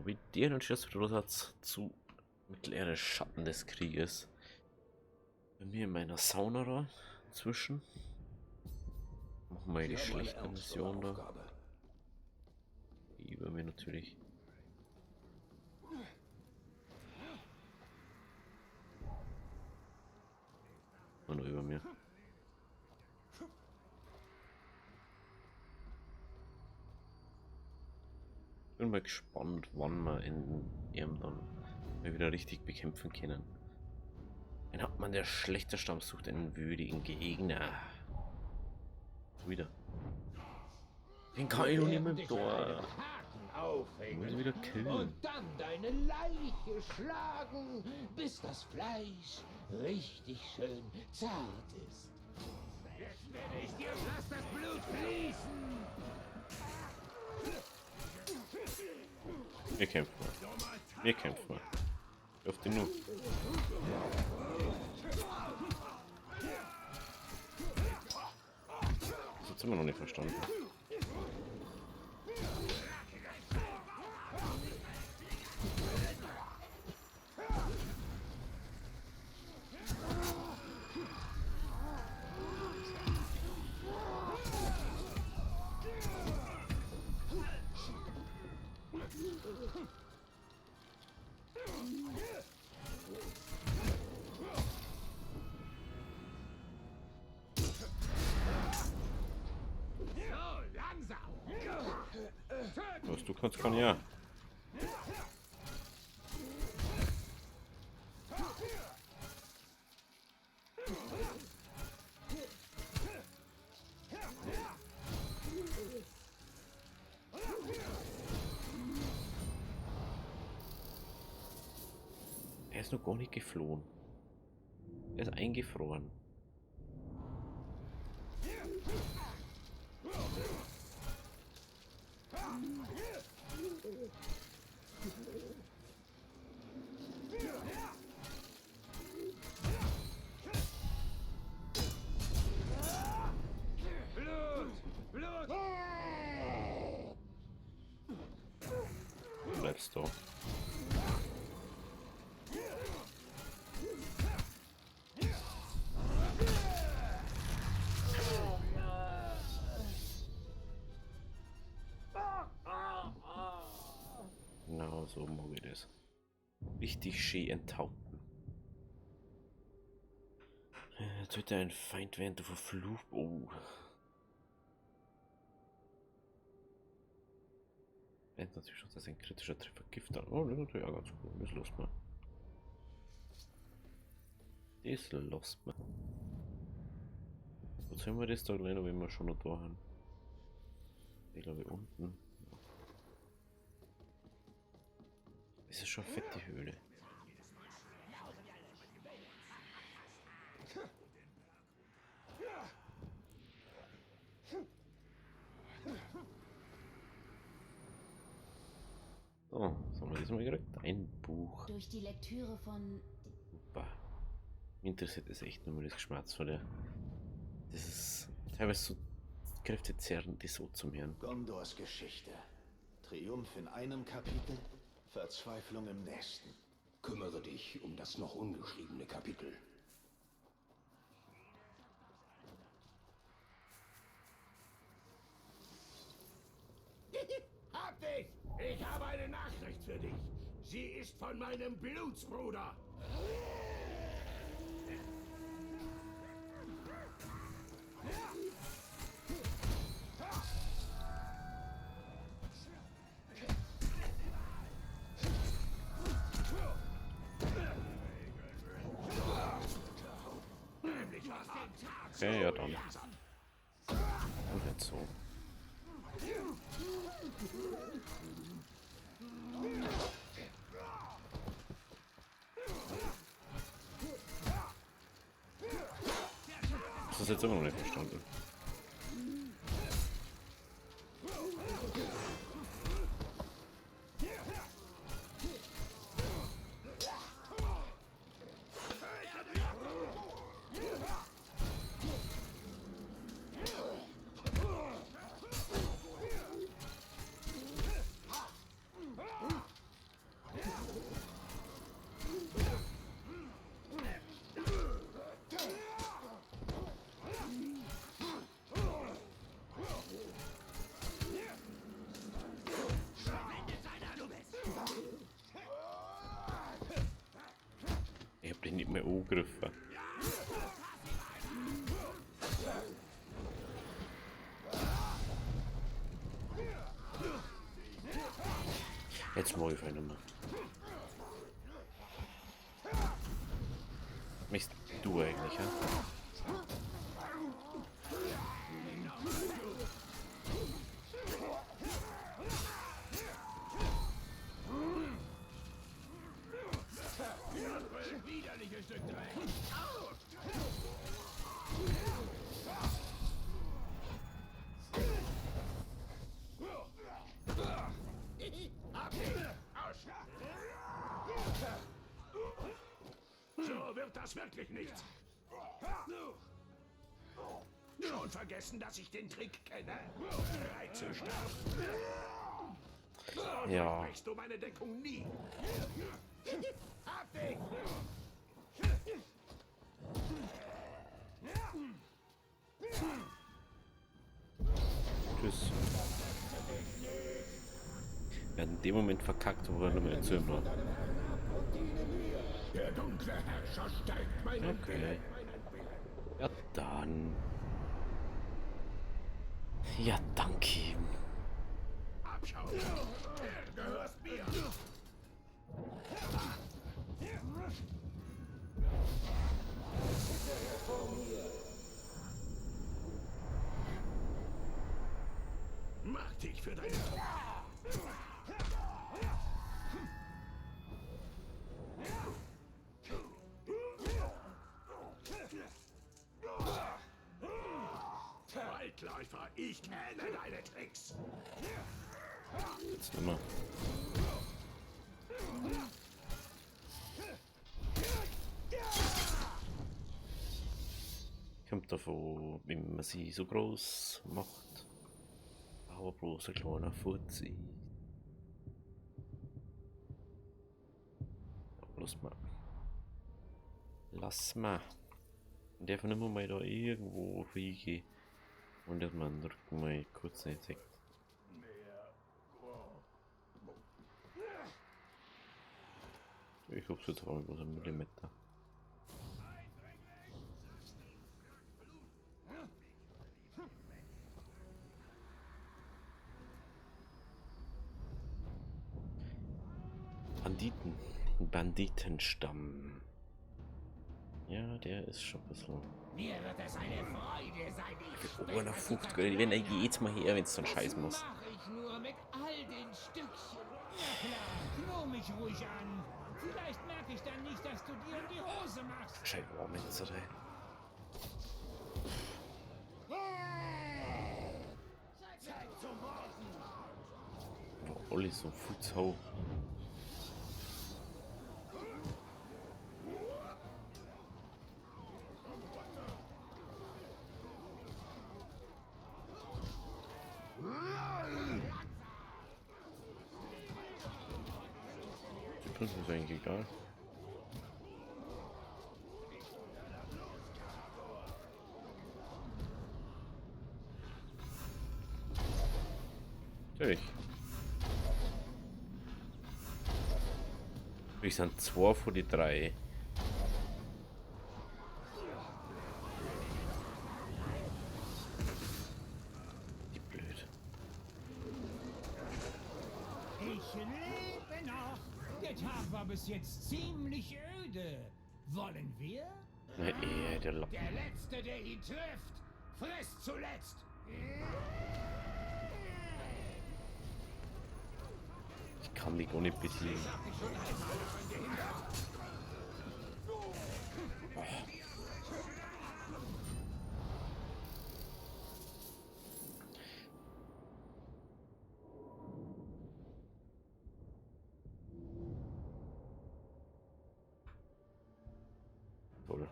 Wie der und Schiss hat zu Mittelerde Schatten des Krieges. Bei mir in meiner Sauna da inzwischen. Machen wir die schlechte Mission da. Die über mir natürlich. Und nur über mir. Bin mal gespannt, wann wir in ihm dann mal wieder richtig bekämpfen können. Ein Hauptmann, der schlechter Stamm sucht einen würdigen Gegner. Wieder. Den kann ich doch nicht mehr da. Ich muss wieder killen. Und dann deine Leiche schlagen, bis das Fleisch richtig schön zart ist. Jetzt werde ich dir fast das Blut fließen. Wir kämpfen mal. Wir kämpfen mal. Auf den nur. Das hat's immer noch nicht verstanden. Was du kannst, kann ja. Er ist noch gar nicht geflohen. Er ist eingefroren. Du bleibst da. Genau so mag ich das. Richtig schön enthaupten. Töte ein Feind, während du verflucht. Oh. Während natürlich schon, dass ein kritischer Treffer Gift hat. Oh, das ist natürlich auch ganz cool. Das lässt man. Das lässt man. Wo haben wir das da gleich noch, wenn wir schon noch da haben? Ich glaube unten. Das ist schon eine fette Höhle. So, was haben wir diesmal gekriegt? Ein Buch. Durch die Lektüre von... Super. Mich interessiert es echt nur mal das Geschmerz von der. Das ist teilweise so kräftezerrend, die so zum Hören. Gondors Geschichte. Triumph in einem Kapitel, Verzweiflung im nächsten. Kümmere dich um das noch ungeschriebene Kapitel. Hab dich! Ich habe eine Nachricht für dich. Sie ist von meinem Blutsbruder. Okay, ja dann. Und jetzt so. Das ist jetzt immer noch nicht verstanden. angegriffen. Jetzt mal ich nicht mehr. Was machst du eigentlich, ja? So wird das wirklich nichts. Schon vergessen, dass ich den Trick kenne? Bereit zu sterben. Ja. Brichst du meine Deckung nie? Hab dich! Tschüss. Er hat in dem Moment verkackt, wo er nicht mehr erzählen war. Der dunkle Herrscher steigt meinen Okay. Willen. Ja, dann. Ja, danke ihm. Abschau! Er gehört mir! Mach dich für deine... Waldläufer, ich kenne deine Tricks. Jetzt immer. Kommt davon, wie man sie so groß macht. Aber bloß ein kleiner Fuzzi. Lass mal. Und darf nicht mal da irgendwo reingehen. Und dass man den Rücken mal kurz nicht zeigt. Ich hoffe, jetzt habe ich bloß einen Millimeter. Banditenstamm. Ja, der ist schon ein bisschen. Mir wird es eine Freude sein, dich Oh, nach 50 Geld. Wenn er jetzt mal her, wenn es dann scheiß muss. mach ich nur mit all den Stückchen. Na klar, knurr mich ruhig an. Vielleicht merke ich dann nicht, dass du dir in die Hose machst. Scheiß Warmetzer, ey. Zeit zum Morden. Wo alle so Futzhau. Das ist eigentlich egal. Natürlich. Wir sind 2 von die 3. Die blöd. Ich lebe noch. Der Tag war bis jetzt ziemlich öde. Wollen wir? Na der Lappen. Der Letzte, der ihn trifft, frisst zuletzt. Ich kann dich auch nicht besiegen. Toll.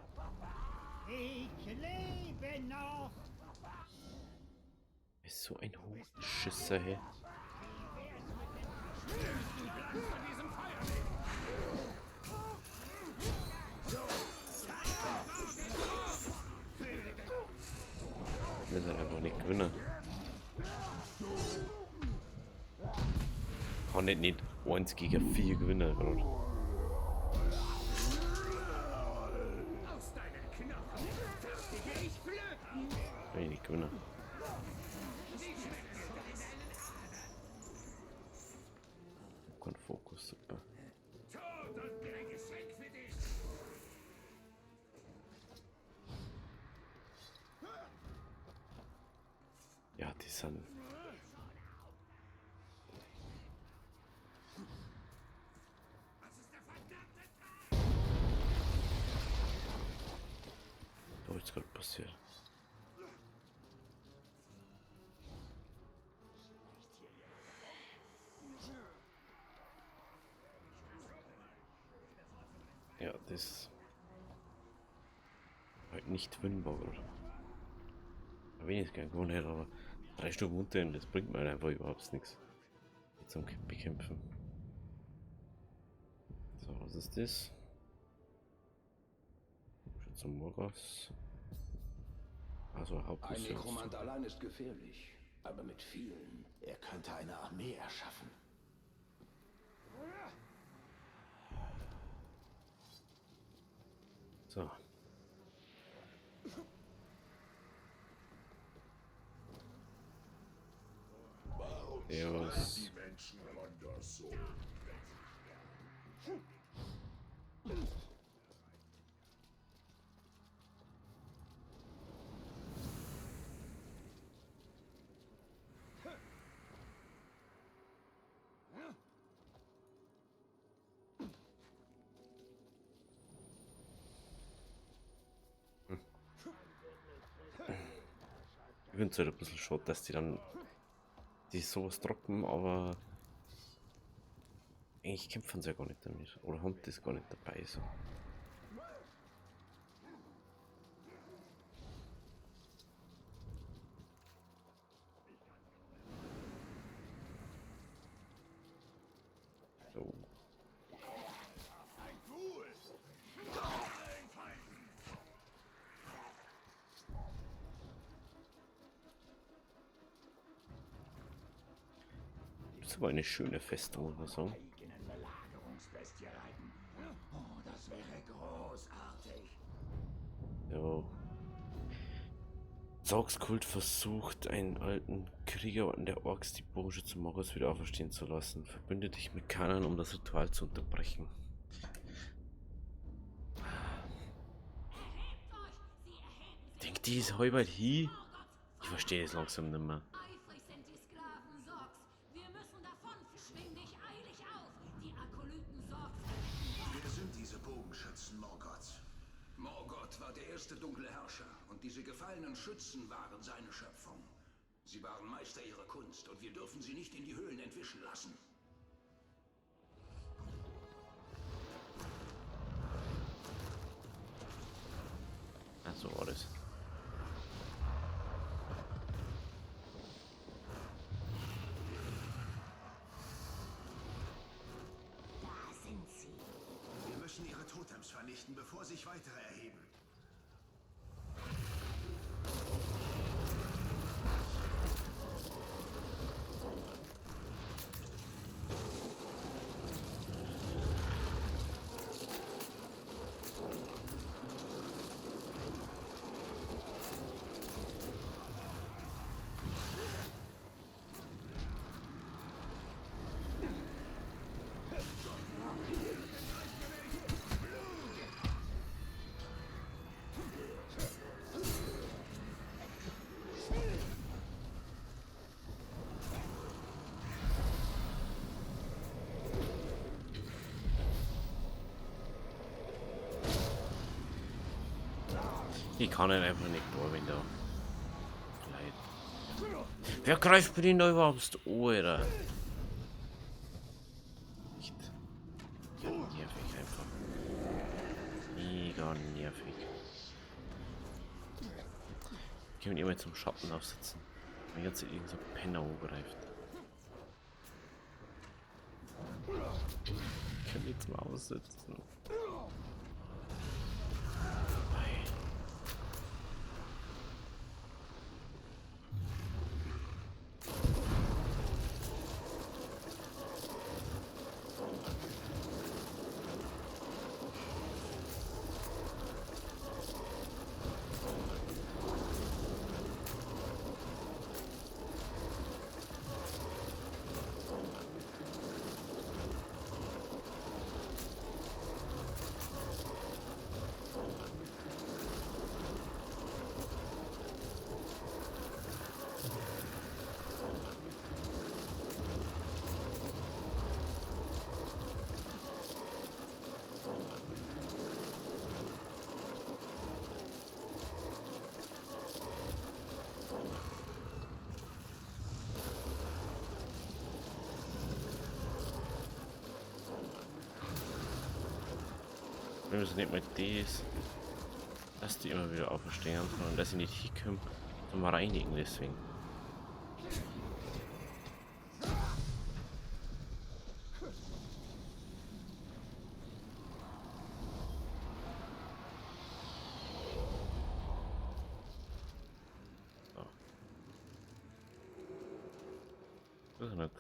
Ich lebe noch. Ist so ein Hochschisser, hey. Wir sind einfach nicht gewinnen. Kann nicht 1 gegen 4 gewinnen, oder? gewinnen. Kein Fokus, super. Ja, die sind... Was ist gerade passiert? Ja, das ist halt nicht winnbar, oder? Wenn ich es gern gewonnen hätte, aber 3 Stunden runter, das bringt mir halt einfach überhaupt nichts. Zum Bekämpfen. So, was ist das? Schütze Moras. Also Ein Hauptmission. Nekromant allein ist gefährlich, aber mit vielen. Er könnte eine Armee erschaffen. So. Servus. Die Menschen anders so. Ich finde es halt ein bisschen schade, dass die dann die sowas droppen, aber eigentlich kämpfen sie ja gar nicht damit. Oder haben das gar nicht dabei. So. So. Das ist aber eine schöne Festung, oder so. Eigenen Belagerungsbestie reiten. Oh, das wäre großartig. Ja. Zorgskult versucht, einen alten Krieger der Orks, die Bogenschütze Moras, wieder auferstehen zu lassen. Verbünde dich mit Kanan, um das Ritual zu unterbrechen. Denkt die ist halb hier? Ich verstehe es langsam nicht mehr. Eifrig sind die Sklaven Sorgs. Wir müssen davon. Schwing dich eilig auf. Die Akolyten Sorgs. Wer sind diese Bogenschützen Morgoths? Morgoth war der erste dunkle Herrscher und diese gefallenen Schützen waren seine Schöpfung. Sie waren Meister ihrer Kunst und wir dürfen sie nicht in die Höhlen entwischen lassen. Ach so war das. Da sind sie. Wir müssen ihre Totems vernichten, bevor sich weitere erheben. Ich kann ihn einfach nicht da, wenn da. Leid. Wer greift mir den da überhaupt an, Alter? Echt. Ja, nervig einfach. Mega nervig. Ich kann mich immer zum Schatten aufsetzen. Wenn jetzt irgend so ein Penner angreift. Ich kann nichts mehr aussetzen. Wir müssen nicht mal das, dass die immer wieder auferstehen, sondern dass sie nicht hinkommen zum Reinigen deswegen. So. Das ist nicht.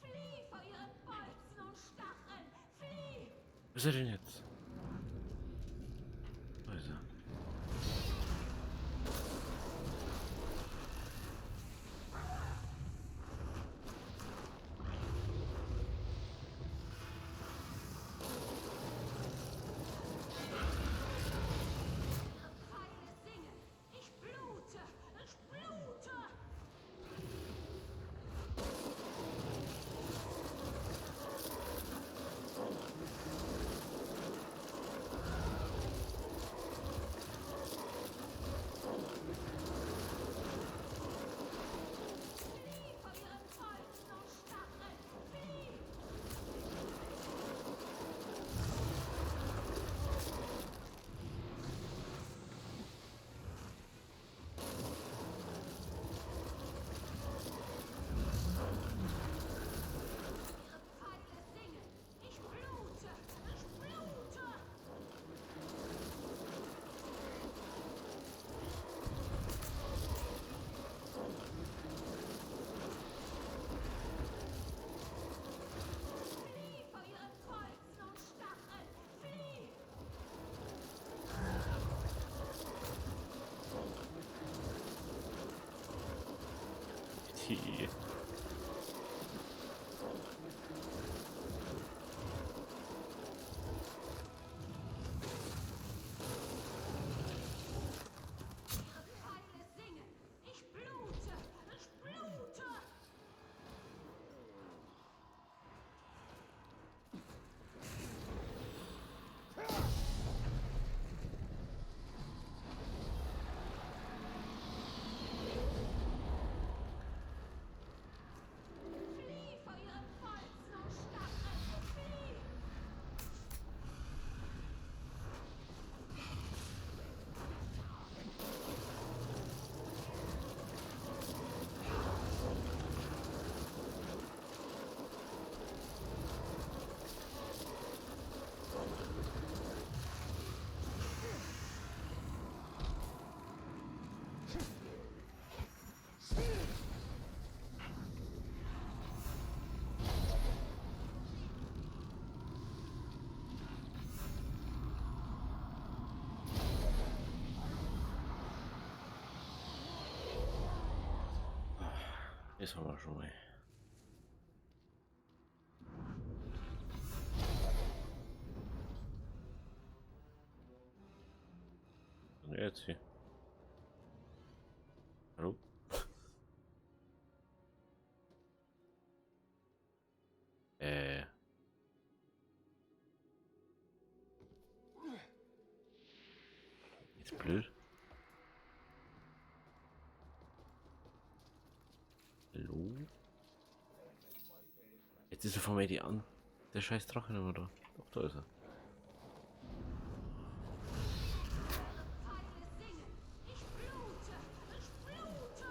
Flieh vor ihren Bolzen und Stacheln! Flieh! Was ist er denn jetzt? Wo ist er? Pfeile singen! Ich blute! Ich blute! Flieh vor ihren Bolzen und Stacheln! Flieh! Pfeile singen! Ich blute! Ich blute! Flieh vor ihren Bolzen und Stacheln! Flieh! Die. Pfeile singen! Ich blute! Ich blute! Flieh vor ihren Bolzen und Stacheln! Flieh! Das haben wir schon mal. Und jetzt hier. Hallo? Jetzt blöd. Hallo? Jetzt ist er von mir die an. Der scheiß Drache immer da. Doch, da ist er. Pfeile singen! Ich blute! Ich blute!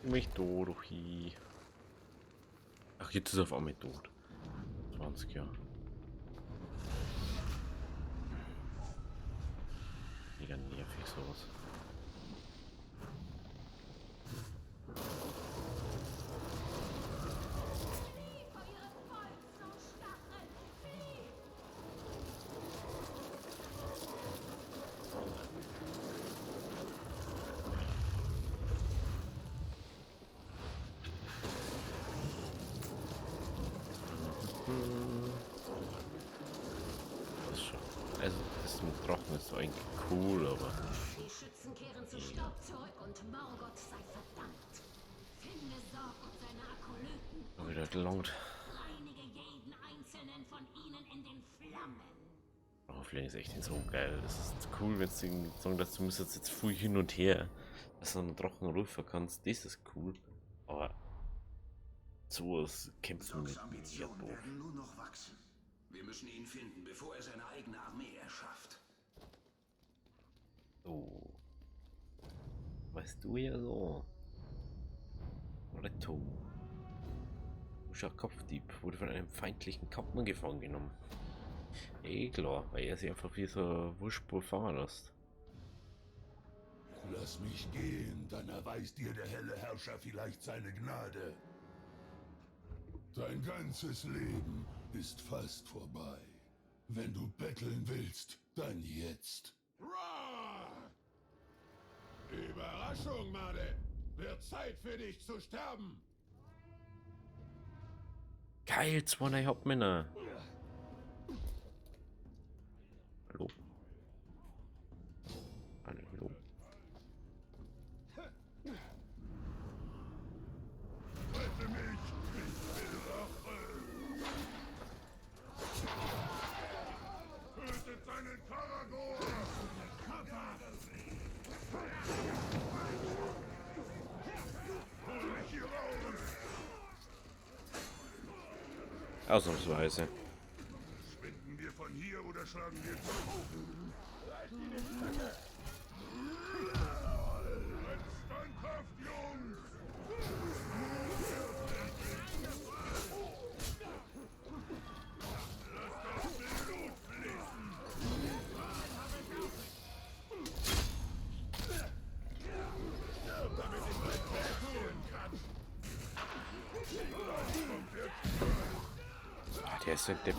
Mich Dorochi. Ach, jetzt ist er auf einmal tot. 20 Jahre. Mega nervig sowas. Flieh vor ihren Bolzen und Stacheln! Flieh! Das schon. Also, das mit Drachen ist eigentlich cool, aber Die Schützen kehren zu Staub zurück und Morgoth sei verdammt. Finde Sorg und seine Akolyten. wieder gelangt. Reinige jeden einzelnen von ihnen in den Flammen. Auflegen ist echt so geil. Das ist cool, wenn sie sagen, dass du musst jetzt viel hin und her, dass du einen Drachen rufen kannst. Das ist cool. Aber sowas kämpfen Sorgs mit mir Ambitionen doof. werden nur noch wachsen. Wir müssen ihn finden, bevor er seine eigene Armee erschafft. Oh. Weißt du ja so. Retto. Usha Kopfdieb wurde von einem feindlichen Kampfmann gefangen genommen. Eh klar, weil er sich einfach wie so eine Wurstspur fahren lässt. Lass mich gehen, dann erweist dir der helle Herrscher vielleicht seine Gnade. Dein ganzes Leben ist fast vorbei. Wenn du betteln willst, dann jetzt. Überraschung, Made! Wird Zeit für dich zu sterben! Geil, 2 Hauptmänner. Hallo? Hallo? Rette mich! Ich will Rache! Tötet seinen Karagor! Hol mich hier raus! Ausnahmsweise. Schwinden wir von hier oder schlagen wir zurück? Bleibt standhaft, Jungs! Lasst das Blut fließen! Sterb, damit ich mein Werk tun kann! Ah, der ist so ein Depp.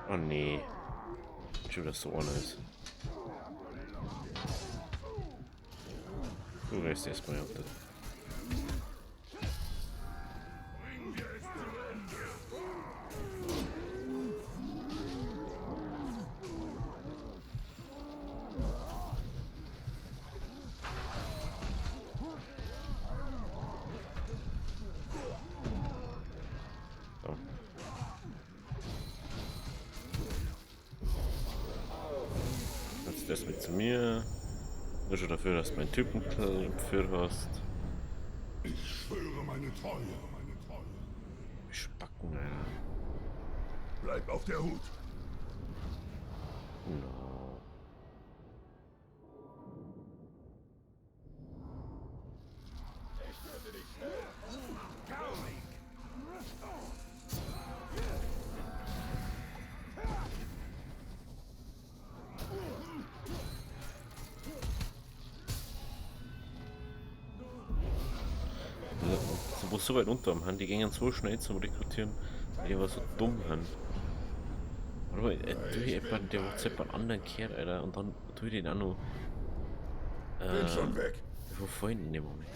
Oh nee. Schon das so ohne ist. Du reißt erstmal auf das. Bringen wir es zu Ende! So. Jetzt das mit zu mir. Nur schon dafür, dass du meinen Typen geführt hast. Ich schwöre meine Treue, meine Treue. Spacken, Alter. Bleib auf der Hut. No. So, wo so weit unter am Hand, die gingen so schnell zum Rekrutieren, die war so dumm haben. Aber tue ich jemanden, der WhatsApp einen anderen kehrt, Alter, und dann tue ich den auch noch. Bin schon weg. Wo vorhin in dem Moment.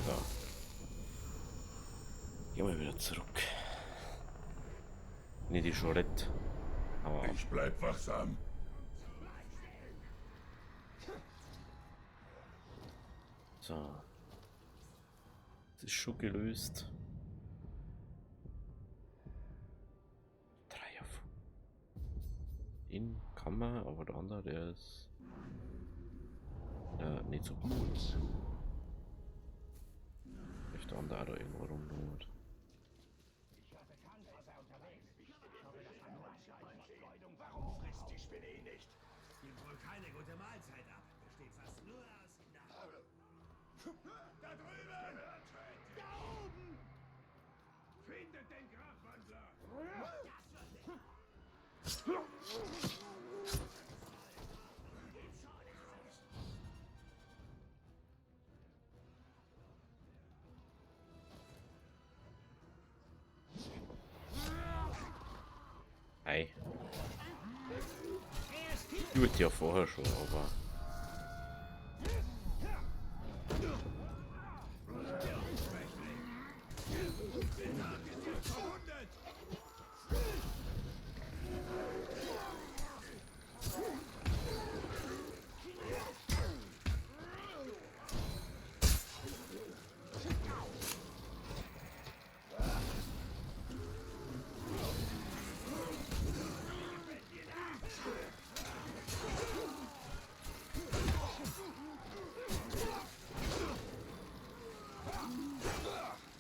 So. Gehen wir wieder zurück. Ne, die Schorette. Aber Ich bleib wachsam. so. Das ist schon gelöst. 3 auf. Den kann man, aber der andere, der ist nicht so gut. Vielleicht der andere auch da irgendwo rumlungert. Gibt wohl keine gute Mahlzeit ab. Besteht fast nur aus Da drüben! Da oben! Findet den Grabwandler! Ei. Ich würde ja vorher schon, aber.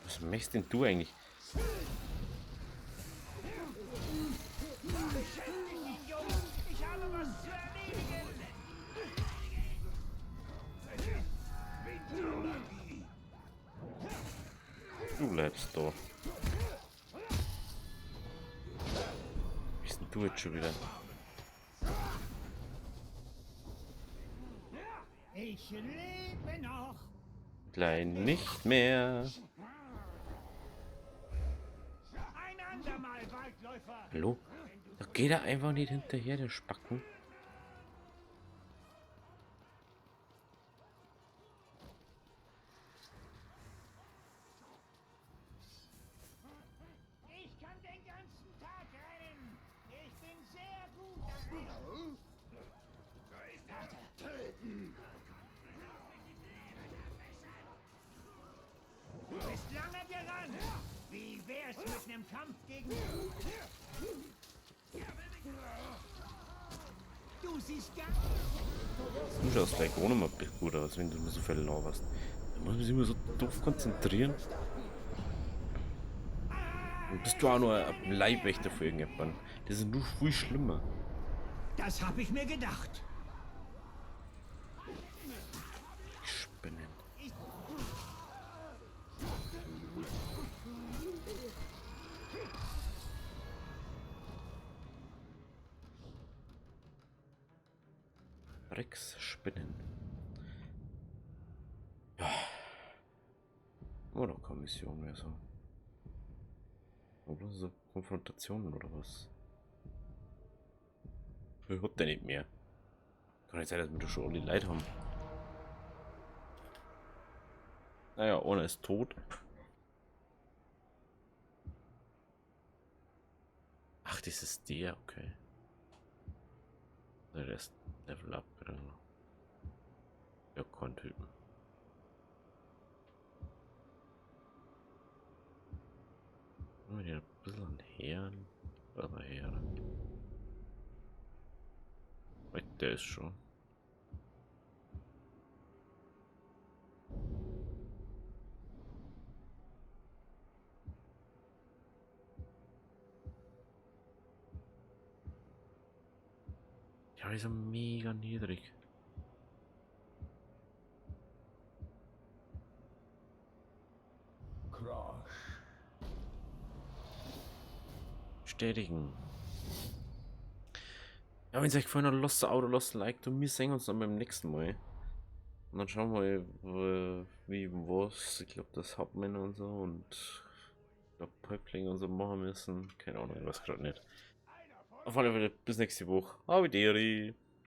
Was machst denn du eigentlich? Ich habe was zu erledigen! Du bleibst da. Bist denn du jetzt schon wieder? Ich lebe noch! Klein nicht mehr. Ein andermal, Waldläufer! Hallo? Da geht er einfach nicht hinterher, der Spacken. Ich kann den ganzen Tag rennen! Ich bin sehr gut darin! Töten! Du bist lange gerannt! Wie wär's mit einem Kampf gegen... Du siehst gar... Du schaust gleich ohne mal gut aus, wenn du mir so viel laberst. Da muss man sich immer so doof konzentrieren. Und bist du auch nur ein Leibwächter für irgendjemanden. Das ist nur viel schlimmer. Das hab ich mir gedacht. Spinnen. Rex Spinnen. Ja. Oder Kommission wäre so. Oder so Konfrontationen oder was? Ich hab der nicht mehr. Kann nicht sein, dass wir da schon alle Leid haben. Naja, ohne ist tot. Ach, das ist der, okay. Der ist Level Up, oder? Ja, kein Typen. Haben wir hier ein bisschen an Herren? Aber Herren. Der ist schon. Ja, ist ja mega niedrig. Bestätigen. Ja, wenn es euch gefallen hat, lasst ein Auto, lasst ein Like und wir sehen uns dann beim nächsten Mal. Und dann schauen wir, wie was. Ich glaube, das Hauptmänner und so und ich glaube, Häuptlinge und so machen müssen. Keine Ahnung, ich weiß gerade nicht. Auf alle Fälle, bis nächste Woche. Avideri.